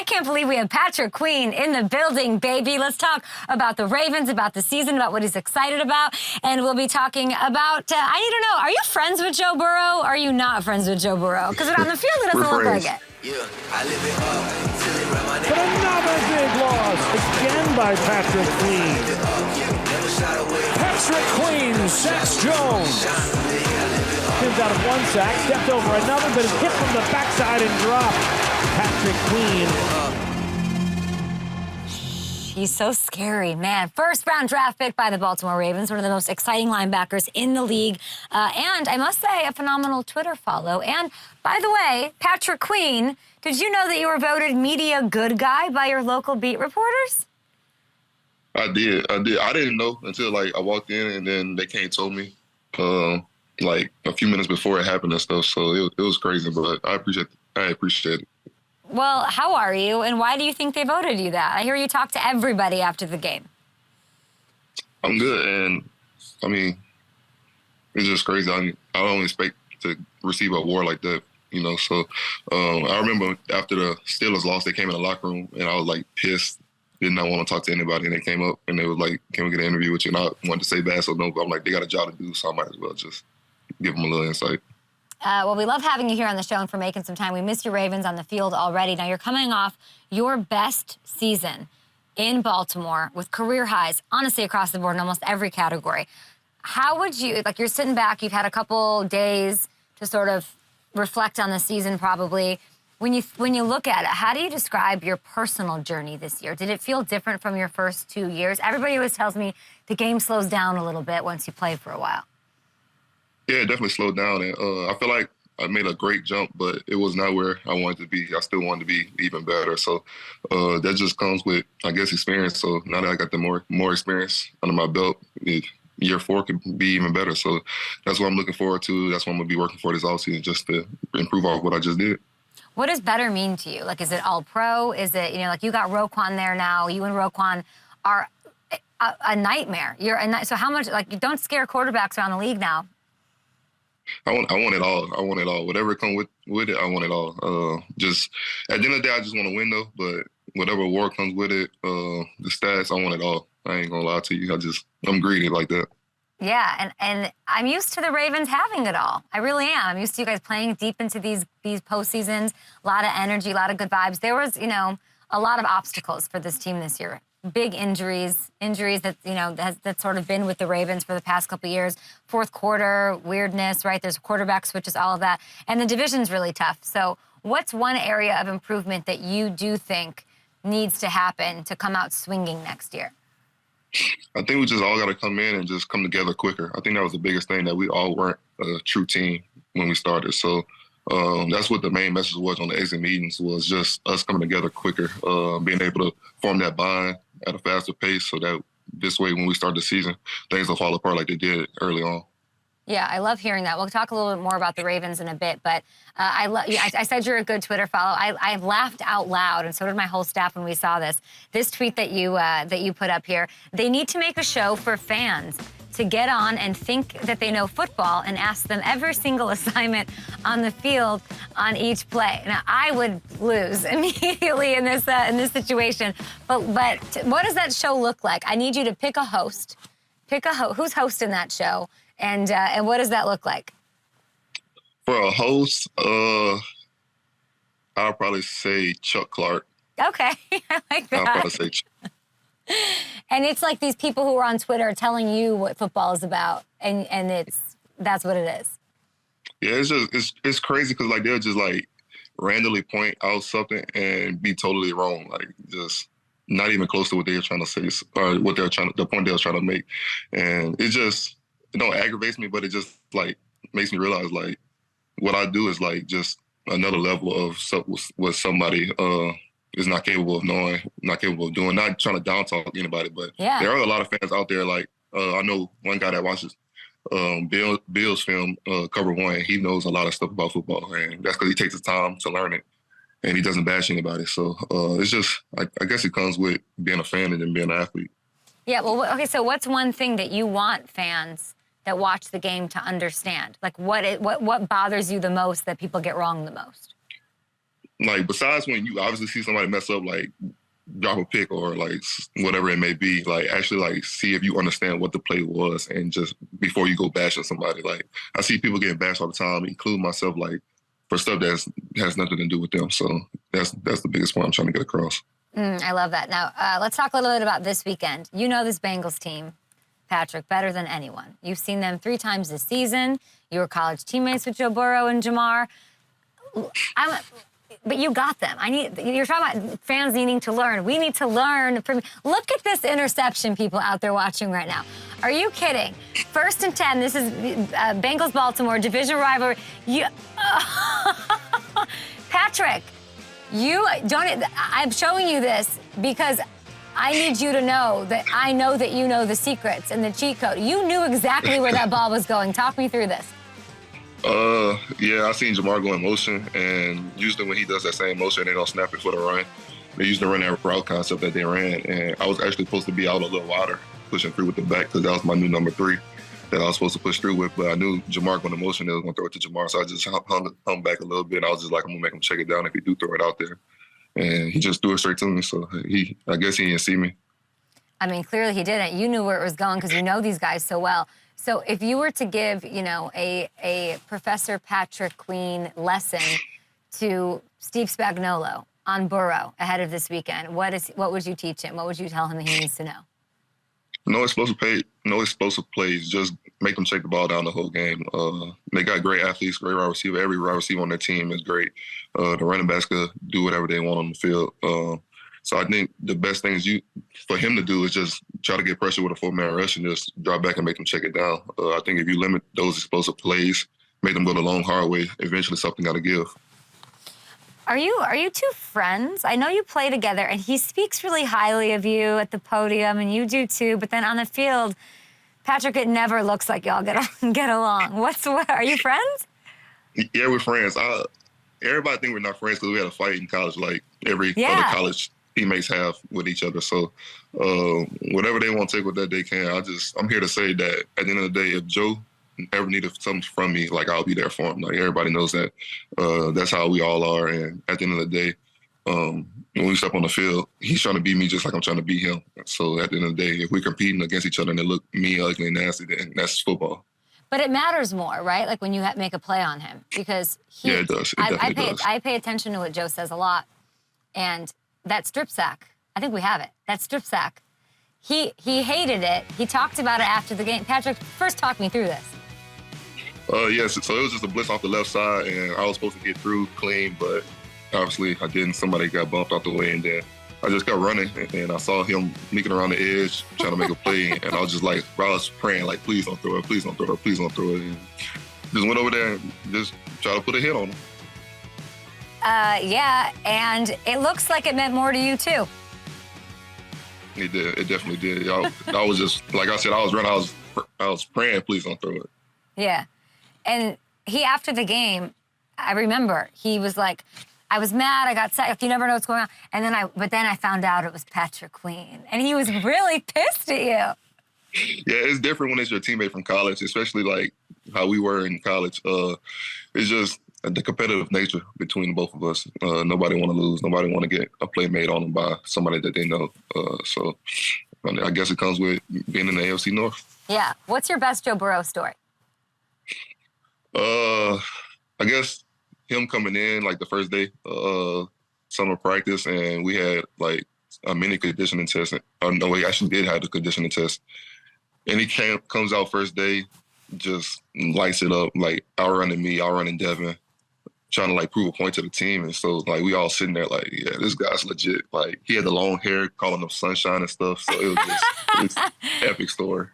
can't believe we have Patrick Queen in the building, baby. Let's talk about the Ravens, about the season, about what he's excited about. And we'll be talking about, I need to know, are you friends with Joe Burrow? Or are you not friends with Joe Burrow? Because on the field, it doesn't look like it. But another big loss, again by Patrick Queen. Patrick Queen sacks Jones. Comes out of one sack, stepped over another, but is hit from the backside and dropped. Patrick Queen. He's so scary, man. First-round draft pick by the Baltimore Ravens, one of the most exciting linebackers in the league. And I must say, a phenomenal Twitter follow. And by the way, Patrick Queen, did you know that you were voted media good guy by your local beat reporters? I did. I didn't know until, I walked in, and then they came and told me, a few minutes before it happened and stuff. So it was crazy, but I appreciate it. Well, how are you, and why do you think they voted you that? I hear you talk to everybody after the game. I'm good, and, it's just crazy. I don't expect to receive an award like that, So I remember after the Steelers lost, they came in the locker room, and I was, pissed. Did not want to talk to anybody, and they came up, and they was like, can we get an interview with you? And I wanted to say bad, so no, but I'm like, they got a job to do, so I might as well just give them a little insight. Well, we love having you here on the show and for making some time. We miss your Ravens on the field already. Now, you're coming off your best season in Baltimore with career highs, honestly, across the board in almost every category. How would you, you're sitting back, you've had a couple days to sort of reflect on the season probably. When you look at it, how do you describe your personal journey this year? Did it feel different from your first 2 years? Everybody always tells me the game slows down a little bit once you play for a while. Yeah, it definitely slowed down. And I feel like I made a great jump, but it was not where I wanted to be. I still wanted to be even better. So that just comes with, I guess, experience. So now that I got the more experience under my belt, year 4 could be even better. So that's what I'm looking forward to. That's what I'm going to be working for this offseason, just to improve off what I just did. What does better mean to you? Is it all pro? Is it, you got Roquan there now. You and Roquan are a nightmare. So how much, you don't scare quarterbacks around the league now. I want it all. I want it all. Whatever comes with it, I want it all. Just at the end of the day, I just want to win though. But whatever award comes with it, the stats, I want it all. I ain't gonna lie to you. I'm greedy like that. Yeah, and I'm used to the Ravens having it all. I really am. I'm used to you guys playing deep into these postseasons. A lot of energy, a lot of good vibes. There was, a lot of obstacles for this team this year. Big injuries that, that's sort of been with the Ravens for the past couple of years. Fourth quarter, weirdness, right? There's quarterback switches, all of that. And the division's really tough. So what's one area of improvement that you do think needs to happen to come out swinging next year? I think we just all got to come in and just come together quicker. I think that was the biggest thing, that we all weren't a true team when we started. So that's what the main message was on the exit meetings, was just us coming together quicker, being able to form that bond at a faster pace so that this way when we start the season, things will fall apart like they did early on. Yeah, I love hearing that. We'll talk a little bit more about the Ravens in a bit, but I said you're a good Twitter follow. I laughed out loud, and so did my whole staff when we saw this. This tweet that you put up here, they need to make a show for fans to get on and think that they know football and ask them every single assignment on the field on each play. Now, I would lose immediately in this situation, but what does that show look like? I need you to pick a host. Who's hosting that show? And what does that look like? For a host, I'll probably say Chuck Clark. Okay, I like that. I'll probably say Chuck. And it's like these people who are on Twitter telling you what football is about, and that's what it is. Yeah, it's crazy because they'll just randomly point out something and be totally wrong, just not even close to what they're trying to say or the point they're trying to make, and it don't aggravate me, but it just makes me realize what I do is just another level of what somebody is not capable of knowing, not capable of doing. Not trying to down talk anybody, but yeah. There are a lot of fans out there. I know one guy that watches Bill's film, Cover One. He knows a lot of stuff about football, and that's because he takes the time to learn it, and he doesn't bash anybody. So it's just, I guess it comes with being a fan and then being an athlete. Yeah. Well, okay. So what's one thing that you want fans that watch the game to understand? What bothers you the most that people get wrong the most? like besides when you obviously see somebody mess up, like drop a pick or like whatever it may be, like actually like see if you understand what the play was and just before you go bashing somebody. Like I see people getting bashed all the time, including myself, like for stuff that has nothing to do with them. So that's the biggest point I'm trying to get across. I love that. Now, let's talk a little bit about this weekend. You know this Bengals team, Patrick, better than anyone. You've seen them 3 times this season. You were college teammates with Joe Burrow and Jamar. But you got them. You're talking about fans needing to learn. We need to learn from. Look at this interception, people out there watching right now. Are you kidding? 1st and 10. This is Bengals-Baltimore division rivalry. Patrick, you don't. I'm showing you this because I need you to know that I know that you know the secrets and the cheat code. You knew exactly where that ball was going. Talk me through this. Yeah, I seen Jamar go in motion, and usually when he does that same motion, they don't snap it for the run. They usually run that route concept that they ran, and I was actually supposed to be out a little wider, pushing through with the back, because that was my new number 3 that I was supposed to push through with, but I knew Jamar going in motion, they was going to throw it to Jamar, so I just hung back a little bit, and I was just like, I'm going to make him check it down if he do throw it out there. And he just threw it straight to me, so I guess he didn't see me. I mean, clearly he didn't. You knew where it was going because you know these guys so well. So if you were to give, a Professor Patrick Queen lesson to Steve Spagnuolo on Burrow ahead of this weekend, what would you teach him? What would you tell him he needs to know? No explosive plays. Just make them check the ball down the whole game. They got great athletes, great wide receiver. Every wide receiver on their team is great. The running backs could do whatever they want on the field. So I think the best thing for him to do is just try to get pressure with a 4-man rush and just drop back and make them check it down. I think if you limit those explosive plays, make them go the long, hard way, eventually something got to give. Are you two friends? I know you play together, and he speaks really highly of you at the podium, and you do too. But then on the field, Patrick, it never looks like y'all get along. Are you friends? Yeah, we're friends. Everybody think we're not friends because we had a fight in college, like every other college teammates have with each other. So whatever they want to take with that, they can. I'm here to say that at the end of the day, if Joe ever needed something from me, like I'll be there for him. Like everybody knows that. That's how we all are. And at the end of the day, when we step on the field, he's trying to beat me just like I'm trying to beat him. So at the end of the day, if we're competing against each other and they look mean, ugly, and nasty, then that's football. But it matters more, right? Like when you make a play on him, because it does. It definitely does. I pay attention to what Joe says a lot, and that strip sack, I think we have it. That strip sack, he hated it. He talked about it after the game. Patrick, first talk me through this. Yes, so it was just a blitz off the left side, and I was supposed to get through clean, but obviously I didn't. Somebody got bumped out the way, and then I just kept running, and I saw him sneaking around the edge, trying to make a play, and I was just like, I was praying, like, please don't throw it, please don't throw it, please don't throw it. And just went over there and just tried to put a hit on him. Yeah, and it looks like it meant more to you, too. It did. It definitely did. I was just, like I said, I was running, I was praying, please don't throw it. Yeah. And after the game, I remember, he was like, I was mad, I got sick, you never know what's going on. But then I found out it was Patrick Queen. And he was really pissed at you. Yeah, it's different when it's your teammate from college, especially like how we were in college. It's just the competitive nature between both of us. Nobody want to lose. Nobody want to get a play made on them by somebody that they know. So I guess it comes with being in the AFC North. Yeah. What's your best Joe Burrow story? I guess him coming in like the first day, summer practice, and we had like a mini conditioning test. No, he actually did have the conditioning test. And he comes out first day, just lights it up, like outrunning me, outrunning Devin, trying to like prove a point to the team. And so like we all sitting there like, yeah, this guy's legit. Like he had the long hair, calling him Sunshine and stuff. So it was just epic story.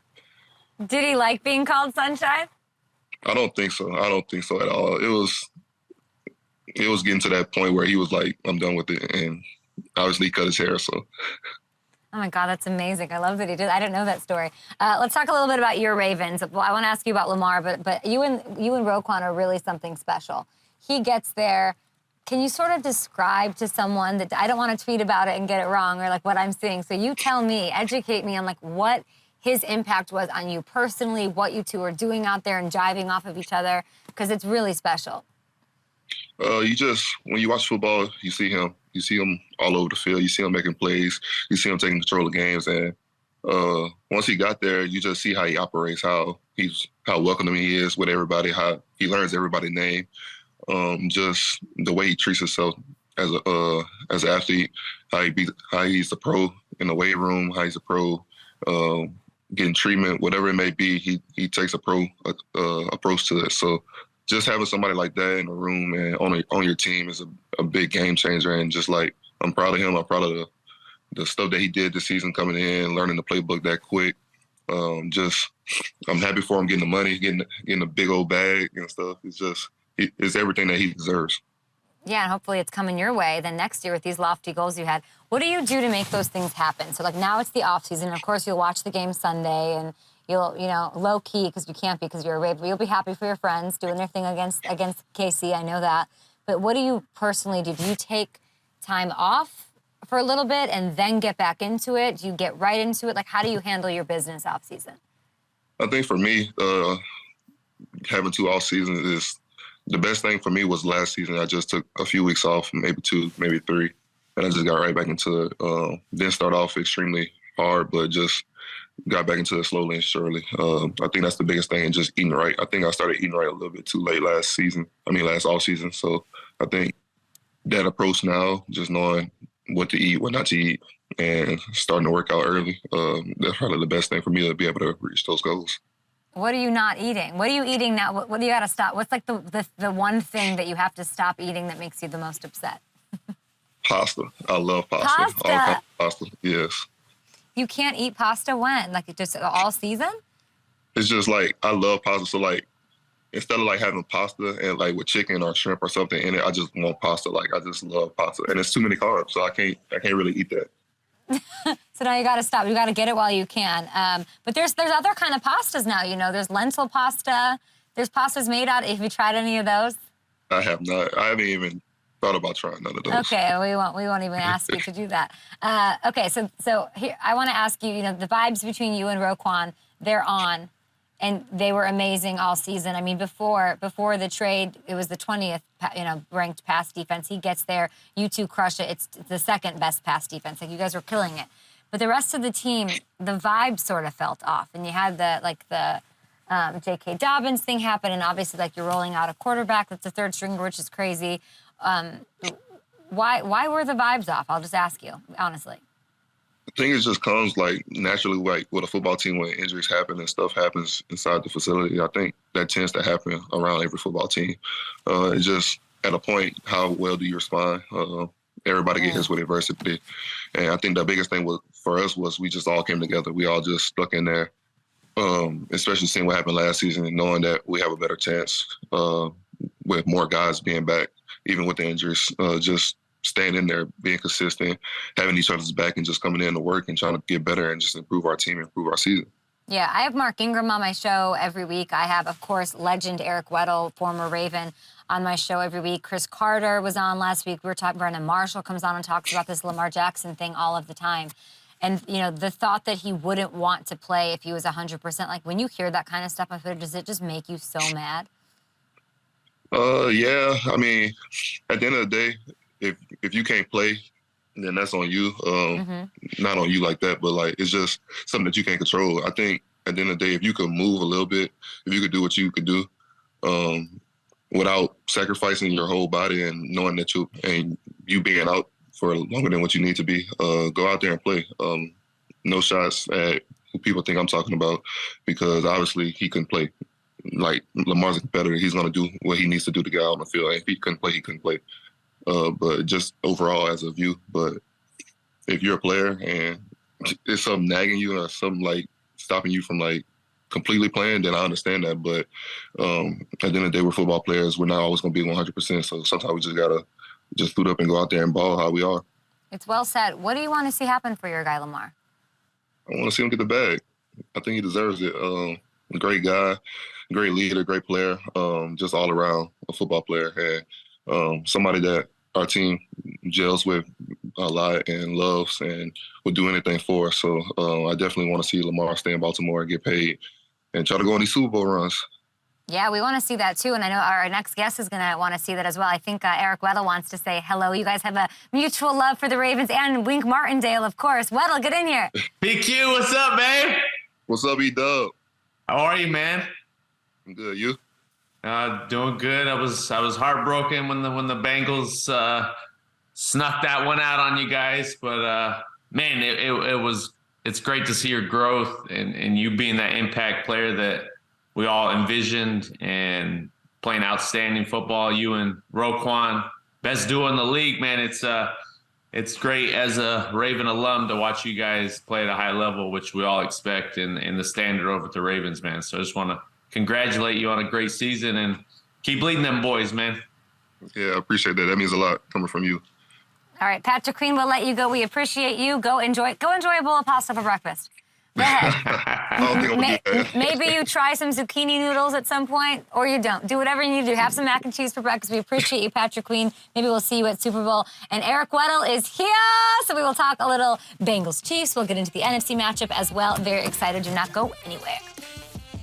Did he like being called Sunshine? I don't think so. I don't think so at all. It was getting to that point where he was like, I'm done with it. And obviously he cut his hair, so. Oh, my God, that's amazing. I love that he did. I didn't know that story. Let's talk a little bit about your Ravens. Well, I want to ask you about Lamar, but you and Roquan are really something special. He gets there. Can you sort of describe to someone that I don't want to tweet about it and get it wrong or like what I'm seeing? So you tell me, educate me on like what his impact was on you personally, what you two are doing out there and jiving off of each other, because it's really special. You just when you watch football, you see him. You see him all over the field. You see him making plays. You see him taking control of games. And once he got there, you just see how he operates, how welcoming he is with everybody, how he learns everybody's name, just the way he treats himself as an athlete, how he's a pro in the weight room, how he's a pro getting treatment, whatever it may be. He takes a pro approach to it. So just having somebody like that in the room and on your team is a big game changer. And just like, I'm proud of him. I'm proud of the stuff that he did this season coming in, learning the playbook that quick. I'm happy for him getting the money, getting a big old bag and stuff. It's everything that he deserves. Yeah, and hopefully it's coming your way. Then next year with these lofty goals you had, what do you do to make those things happen? So like now it's the off season. Of course, you'll watch the game Sunday and you'll, low key because you can't be because you're a Raven. But you'll be happy for your friends doing their thing against KC. I know that. But what do you personally do? Do you take time off for a little bit and then get back into it? Do you get right into it? Like, how do you handle your business off season? I think for me, having 2 off seasons is the best thing for me. Was last season. I just took a few weeks off, maybe 2, maybe 3, and I just got right back into it. Didn't start off extremely hard, but just got back into it slowly and surely. I think that's the biggest thing, and just eating right. I think I started eating right a little bit too late last off season. So I think that approach now, just knowing what to eat, what not to eat, and starting to work out early, that's probably the best thing for me to be able to reach those goals. What are you not eating? What are you eating now? What do you got to stop? What's like the one thing that you have to stop eating that makes you the most upset? Pasta. I love pasta. Pasta? All kinds of pasta, yes. You can't eat pasta when? Like just all season? It's just like, I love pasta. So like, instead of like having pasta and like with chicken or shrimp or something in it, I just want pasta. Like I just love pasta. And it's too many carbs, so I can't really eat that. So now you got to stop. You got to get it while you can. But there's other kind of pastas now. There's lentil pasta. There's pastas made out. Have you tried any of those? I have not. I haven't even thought about trying none of those. Okay, we won't even ask you to do that. Okay, so here I want to ask you. The vibes between you and Roquan, they're on, and they were amazing all season. I mean, before the trade, it was the 20th, ranked pass defense. He gets there. You two crush it. It's the second best pass defense. Like you guys were killing it. But the rest of the team, the vibe sort of felt off, and you had the J.K. Dobbins thing happen, and obviously like you're rolling out a quarterback that's a third stringer, which is crazy. Why were the vibes off? I'll just ask you honestly. I think it just comes like naturally, like with a football team when injuries happen and stuff happens inside the facility. I think that tends to happen around every football team. It's just at a point, how well do you respond? Everybody get hit with adversity. And I think the biggest thing for us was we just all came together. We all just stuck in there, especially seeing what happened last season and knowing that we have a better chance with more guys being back, even with the injuries, just staying in there, being consistent, having each other's back, and just coming in to work and trying to get better and just improve our team, improve our season. Yeah, I have Mark Ingram on my show every week. I have, of course, legend Eric Weddle, former Raven, on my show every week. Chris Carter was on last week. We were talking, Brandon Marshall comes on and talks about this Lamar Jackson thing all of the time. And, the thought that he wouldn't want to play if he was 100%, like when you hear that kind of stuff on Twitter, does it just make you so mad? Yeah. I mean, at the end of the day, if you can't play, then that's on you. Not on you like that, but like it's just something that you can't control. I think at the end of the day, if you could move a little bit, if you could do what you could do, without sacrificing your whole body and knowing that you being out for longer than what you need to be, go out there and play. No shots at who people think I'm talking about, because obviously he couldn't play. Like Lamar's a competitor, he's gonna do what he needs to do to get out on the field. And if he couldn't play, he couldn't play. But just overall as a view. But if you're a player and it's something nagging you or something like stopping you from like completely playing, then I understand that. But at the end of the day, we're football players. We're not always going to be 100%. So sometimes we just got to just suit up and go out there and ball how we are. It's well said. What do you want to see happen for your guy, Lamar? I want to see him get the bag. I think he deserves it. A great guy, great leader, great player, just all around a football player. And somebody that our team gels with a lot and loves and would do anything for. So I definitely want to see Lamar stay in Baltimore and get paid and try to go on these Super Bowl runs. Yeah, we want to see that too, and I know our next guest is going to want to see that as well. I think Eric Weddle wants to say hello. You guys have a mutual love for the Ravens and Wink Martindale, of course. Weddle, get in here. PQ, what's up, babe? What's up, E-Dub? How are you, man? I'm good. You? Doing good. I was heartbroken when the Bengals snuck that one out on you guys, but man, it's great to see your growth and you being that impact player that we all envisioned and playing outstanding football. You and Roquan, best duo in the league, man. It's great as a Raven alum to watch you guys play at a high level, which we all expect in the standard over at the Ravens, man. So I just want to congratulate you on a great season and keep leading them boys, man. Yeah, I appreciate that. That means a lot coming from you. All right, Patrick Queen, we'll let you go. We appreciate you. Go enjoy a bowl of pasta for breakfast. Go ahead. I don't think I'm gonna do that. Maybe you try some zucchini noodles at some point, or you don't. Do whatever you need to do. Have some mac and cheese for breakfast. We appreciate you, Patrick Queen. Maybe we'll see you at Super Bowl. And Eric Weddle is here, so we will talk a little Bengals Chiefs. We'll get into the NFC matchup as well. Very excited. Do not go anywhere.